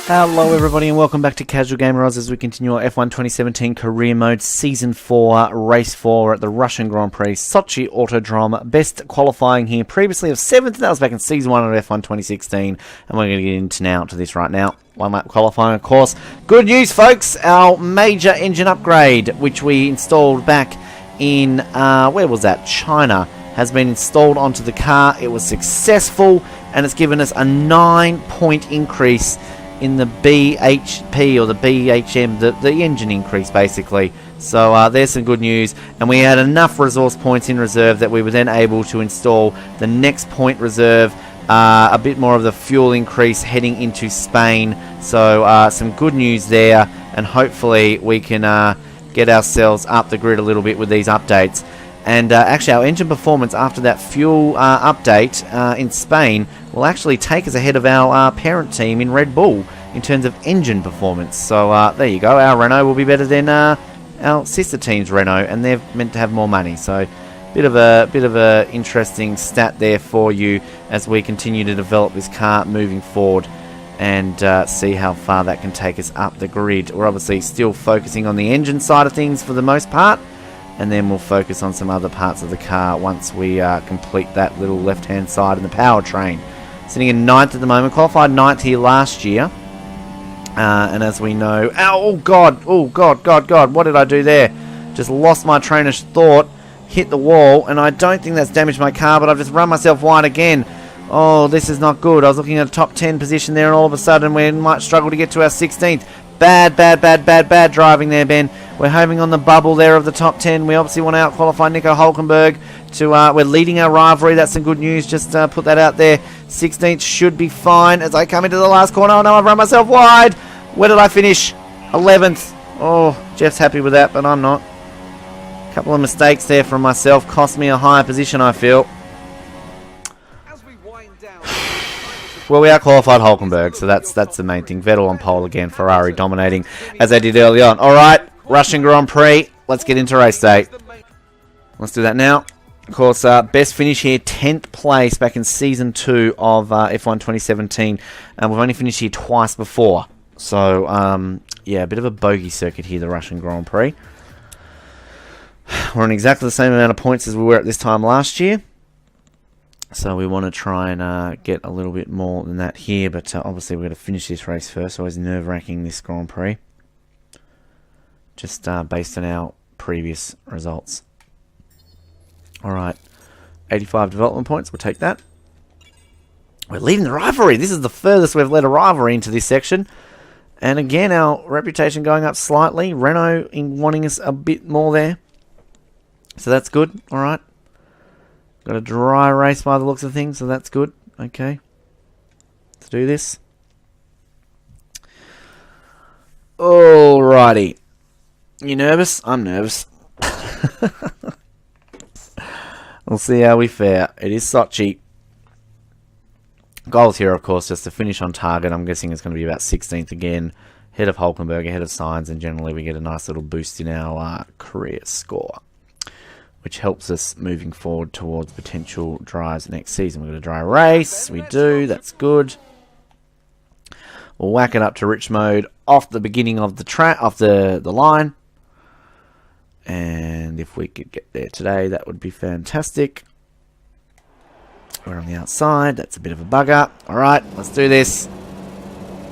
Hello everybody and welcome back to Casual Gamer Oz as we continue our F1 2017 Career Mode Season 4, Race 4 at the Russian Grand Prix Sochi Autodrome. Best qualifying here previously of 7th, that was back in Season 1 of F1 2016, and we're going to get into this right now. One lap qualifying, of course. Good news, folks, our major engine upgrade, which we installed back in, where was that? China, has been installed onto the car. It was successful, and it's given us a 9-point increase in the BHP or the BHM, the engine increase basically. So there's some good news, and we had enough resource points in reserve that we were then able to install the next point reserve, a bit more of the fuel increase heading into Spain. So some good news there, and hopefully we can get ourselves up the grid a little bit with these updates. And actually our engine performance after that fuel update in Spain will actually take us ahead of our parent team in Red Bull in terms of engine performance. So there you go, our Renault will be better than our sister team's Renault, and they're meant to have more money. So bit of a interesting stat there for you as we continue to develop this car moving forward and see how far that can take us up the grid. We're obviously still focusing on the engine side of things for the most part, and then we'll focus on some other parts of the car once we complete that little left-hand side and the powertrain. Sitting in 9th at the moment, qualified 9th here last year. And as we know... Oh, God, what did I do there? Just lost my train of thought, hit the wall, and I don't think that's damaged my car, but I've just run myself wide again. Oh, this is not good. I was looking at a top 10 position there, and all of a sudden we might struggle to get to our 16th. Bad driving there, Ben. We're homing on the bubble there of the top 10. We obviously want to out-qualify Nico Hulkenberg. We're leading our rivalry. That's some good news. Just put that out there. 16th should be fine as I come into the last corner. Oh, no, I've run myself wide. Where did I finish? 11th. Oh, Jeff's happy with that, but I'm not. A couple of mistakes there from myself. Cost me a higher position, I feel. Well, we out-qualified Hulkenberg, so that's the main thing. Vettel on pole again, Ferrari dominating as they did early on. All right, Russian Grand Prix. Let's get into race day. Let's do that now. Of course, best finish here, 10th place back in Season 2 of F1 2017. And we've only finished here twice before. So, yeah, a bit of a bogey circuit here, the Russian Grand Prix. We're on exactly the same amount of points as we were at this time last year. So we want to try and get a little bit more than that here, but obviously we're going to finish this race first. Always nerve-wracking, this Grand Prix. Just based on our previous results. Alright, 85 development points, we'll take that. We're leading the rivalry. This is the furthest we've led a rivalry into this section. And again, our reputation going up slightly. Renault in wanting us a bit more there. So that's good, alright. Got a dry race by the looks of things, so that's good. Okay. Let's do this. Alrighty. You nervous? I'm nervous. We'll see how we fare. It is Sochi. Goals here, of course, just to finish on target. I'm guessing it's going to be about 16th again. Ahead of Hulkenberg, ahead of Sainz, and generally we get a nice little boost in our career score, which helps us moving forward towards potential drives next season. We've got a dry race. We do. That's good. We'll whack it up to rich mode off the beginning of the track, off the line. And if we could get there today, that would be fantastic. We're on the outside. That's a bit of a bugger. All right, let's do this.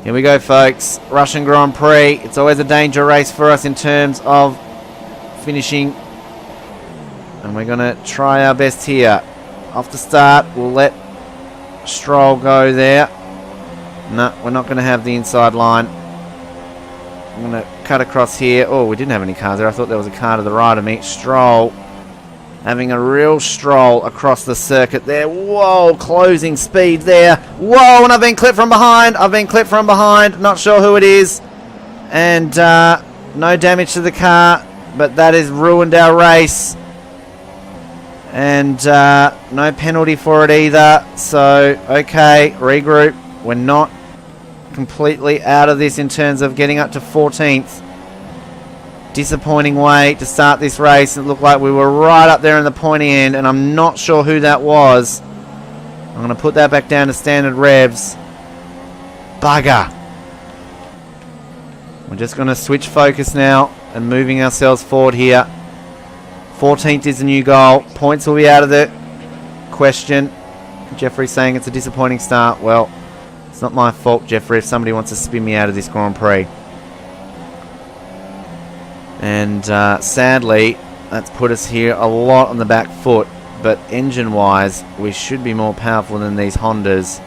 Here we go, folks. Russian Grand Prix. It's always a danger race for us in terms of finishing. And we're going to try our best here. Off the start, we'll let Stroll go there. No, we're not going to have the inside line. I'm going to cut across here. Oh, we didn't have any cars there. I thought there was a car to the right of me. Stroll. Having a real stroll across the circuit there. Whoa, closing speed there. Whoa, and I've been clipped from behind. Not sure who it is. And no damage to the car. But that has ruined our race. And no penalty for it either. So, okay, regroup. We're not completely out of this in terms of getting up to 14th. Disappointing way to start this race. It looked like we were right up there in the pointy end, and I'm not sure who that was. I'm going to put that back down to standard revs. Bugger. We're just going to switch focus now and moving ourselves forward here. 14th is the new goal. Points will be out of the question. Jeffrey's saying it's a disappointing start. Well, it's not my fault, Jeffrey, if somebody wants to spin me out of this Grand Prix. And sadly, that's put us here a lot on the back foot. But engine-wise, we should be more powerful than these Hondas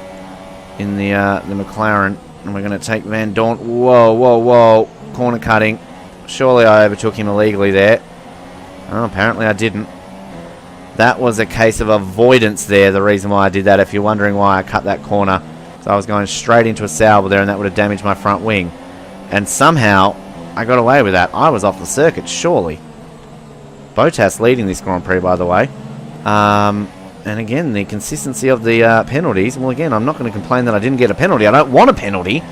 in the McLaren. And we're going to take Van Dorn. Whoa, whoa, whoa. Corner cutting. Surely I overtook him illegally there. Oh, apparently I didn't. That was a case of avoidance there, the reason why I did that, if you're wondering why I cut that corner. So I was going straight into a Sauber there, and that would have damaged my front wing. And somehow, I got away with that. I was off the circuit, surely. Bottas leading this Grand Prix, by the way. And again, the consistency of the penalties. Well, again, I'm not going to complain that I didn't get a penalty. I don't want a penalty.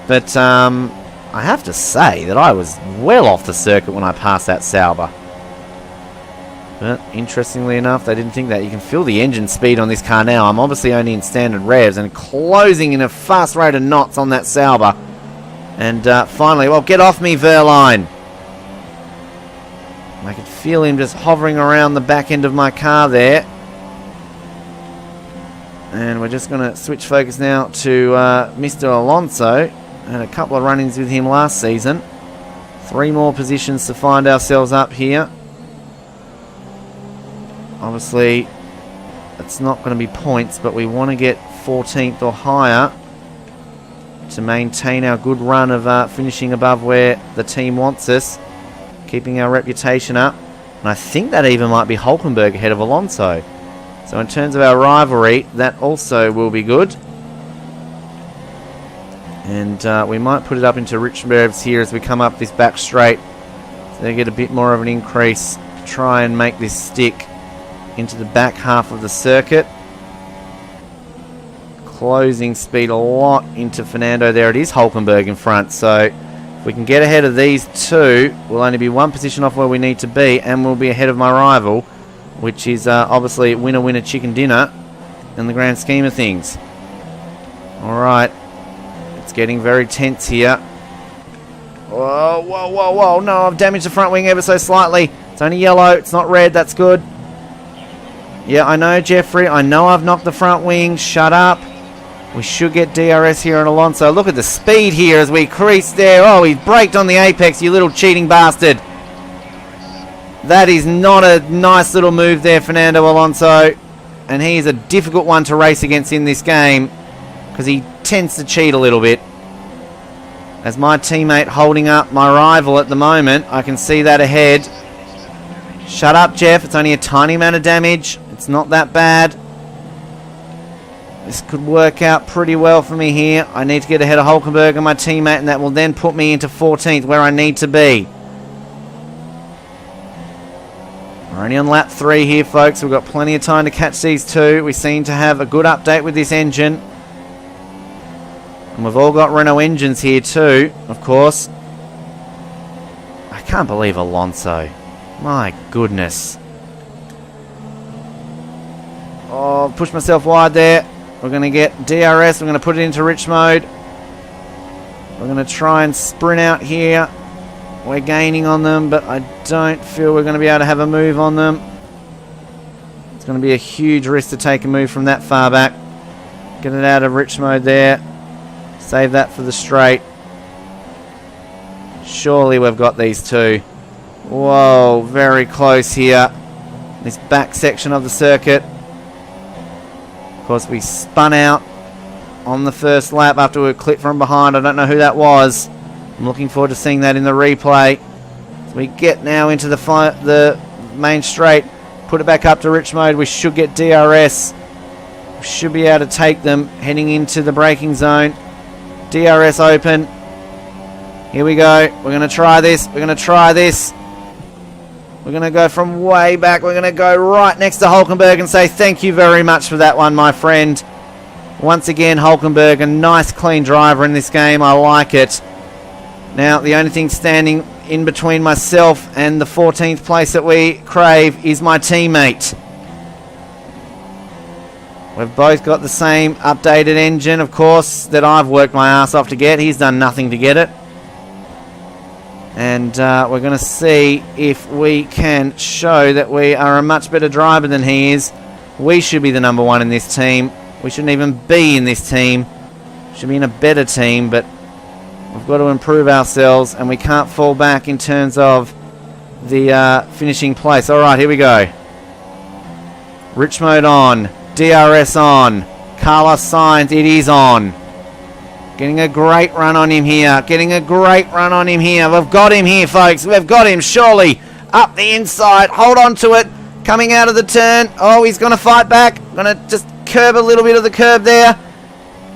But I have to say that I was well off the circuit when I passed that Sauber. But interestingly enough, they didn't think that. You can feel the engine speed on this car now. I'm obviously only in standard revs and closing in a fast rate of knots on that Sauber. And finally, well, get off me, Verline. I could feel him just hovering around the back end of my car there. And we're just going to switch focus now to Mr. Alonso. Had a couple of run-ins with him last season. 3 more positions to find ourselves up here. Obviously, it's not going to be points, but we want to get 14th or higher to maintain our good run of finishing above where the team wants us, keeping our reputation up. And I think that even might be Hulkenberg ahead of Alonso. So in terms of our rivalry, that also will be good. And we might put it up into rich revs here as we come up this back straight. So they get a bit more of an increase. Try and make this stick into the back half of the circuit. Closing speed a lot into Fernando there. It is Hulkenberg in front. So if we can get ahead of these two, we'll only be 1 position off where we need to be, and we'll be ahead of my rival, which is obviously winner-winner chicken dinner in the grand scheme of things. Alright. It's getting very tense here. Whoa, whoa, whoa, whoa. No, I've damaged the front wing ever so slightly. It's only yellow. It's not red. That's good. Yeah, I know, Jeffrey. I know I've knocked the front wing. Shut up. We should get DRS here on Alonso. Look at the speed here as we crease there. Oh, he braked on the apex, you little cheating bastard. That is not a nice little move there, Fernando Alonso. And he is a difficult one to race against in this game because he tends to cheat a little bit. As my teammate holding up my rival at the moment, I can see that ahead. Shut up, Jeff. It's only a tiny amount of damage. It's not that bad. This could work out pretty well for me here. I need to get ahead of Hulkenberg and my teammate, and that will then put me into 14th, where I need to be. We're only on lap 3 here, folks. We've got plenty of time to catch these two. We seem to have a good update with this engine. And we've all got Renault engines here too, of course. I can't believe Alonso. My goodness. Oh, I've pushed myself wide there. We're going to get DRS. We're going to put it into rich mode. We're going to try and sprint out here. We're gaining on them, but I don't feel we're going to be able to have a move on them. It's going to be a huge risk to take a move from that far back. Get it out of rich mode there. Save that for the straight. Surely we've got these two. Whoa, very close here. This back section of the circuit. Of course, we spun out on the first lap after we were clipped from behind. I don't know who that was. I'm looking forward to seeing that in the replay. So we get now into the main straight. Put it back up to rich mode. We should get DRS. We should be able to take them heading into the braking zone. DRS open. Here we go. We're going to try this. We're going to try this. We're going to go from way back. We're going to go right next to Hulkenberg and say thank you very much for that one, my friend. Once again, Hulkenberg, a nice clean driver in this game. I like it. Now, the only thing standing in between myself and the 14th place that we crave is my teammate. We've both got the same updated engine, of course, that I've worked my ass off to get. He's done nothing to get it. And we're going to see if we can show that we are a much better driver than he is. We should be the number one in this team. We shouldn't even be in this team. Should be in a better team, but we've got to improve ourselves, and we can't fall back in terms of the finishing place. All right, here we go. Rich mode on. DRS on. Carlos Sainz, it is on. Getting a great run on him here. Getting a great run on him here. We've got him here, folks. We've got him, surely. Up the inside. Hold on to it. Coming out of the turn. Oh, he's going to fight back. Going to just curb a little bit of the curb there.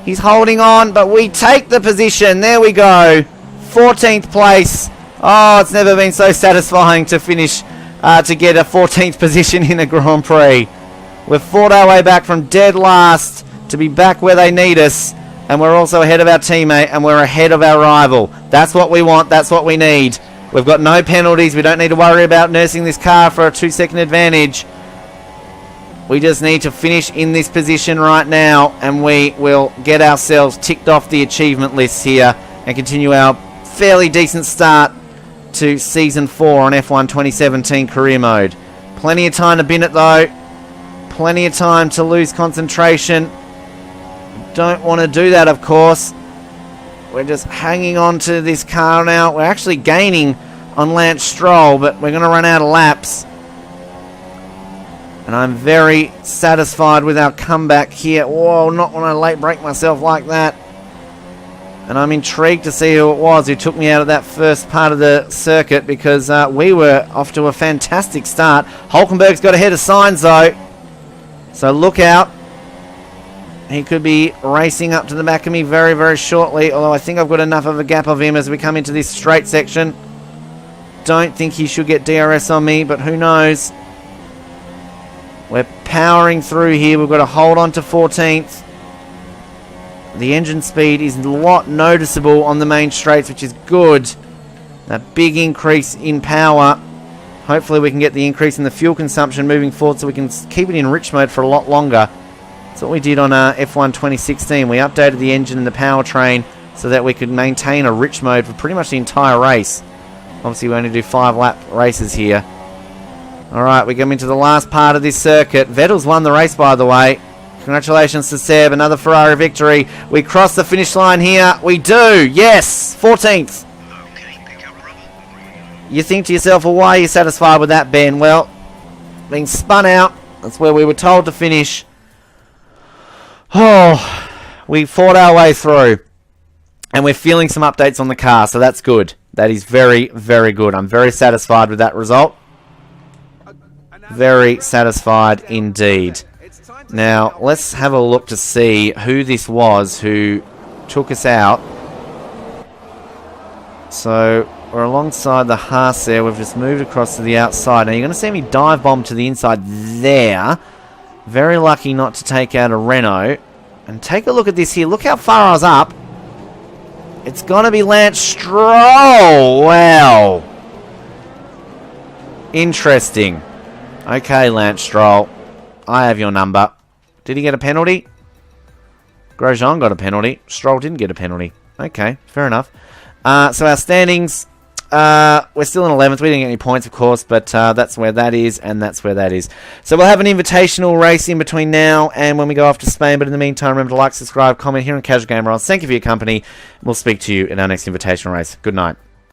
He's holding on, but we take the position. There we go. 14th place. Oh, it's never been so satisfying to finish, to get a 14th position in a Grand Prix. We've fought our way back from dead last to be back where they need us. And we're also ahead of our teammate, and we're ahead of our rival. That's what we want. That's what we need. We've got no penalties. We don't need to worry about nursing this car for a 2-second advantage. We just need to finish in this position right now, and we will get ourselves ticked off the achievement list here and continue our fairly decent start to Season 4 on F1 2017 Career Mode. Plenty of time to bin it, though. Plenty of time to lose concentration. Don't want to do that, of course. We're just hanging on to this car now. We're actually gaining on Lance Stroll, but we're going to run out of laps. And I'm very satisfied with our comeback here. Whoa, not when I late break myself like that. And I'm intrigued to see who it was who took me out of that first part of the circuit, because we were off to a fantastic start. Hulkenberg's got ahead of Sainz, though. So look out. He could be racing up to the back of me very, very shortly, although I think I've got enough of a gap of him as we come into this straight section. Don't think he should get DRS on me, but who knows. We're powering through here. We've got to hold on to 14th. The engine speed is a lot noticeable on the main straights, which is good. That big increase in power. Hopefully we can get the increase in the fuel consumption moving forward so we can keep it in rich mode for a lot longer. That's what we did on F1 2016. We updated the engine and the powertrain so that we could maintain a rich mode for pretty much the entire race. Obviously, we only do 5-lap races here. Alright, we come into the last part of this circuit. Vettel's won the race, by the way. Congratulations to Seb, another Ferrari victory. We cross the finish line here. We do, yes, 14th. You think to yourself, well, why are you satisfied with that, Ben? Well, being spun out, that's where we were told to finish. Oh, we fought our way through, and we're feeling some updates on the car, so that's good. That is very, very good. I'm very satisfied with that result. Very satisfied indeed. Now, let's have a look to see who this was who took us out. So, we're alongside the Haas there. We've just moved across to the outside. Now, you're going to see me dive bomb to the inside there. Very lucky not to take out a Renault. And take a look at this here. Look how far I was up. It's going to be Lance Stroll. Wow. Interesting. Okay, Lance Stroll. I have your number. Did he get a penalty? Grosjean got a penalty. Stroll didn't get a penalty. Okay, fair enough. So our standings... we're still in 11th. We didn't get any points, of course, but that's where that is, and that's where that is. So we'll have an invitational race in between now and when we go off to Spain. But in the meantime, remember to like, subscribe, comment here on Casual Gamer. Thank you for your company. We'll speak to you in our next invitational race. Good night.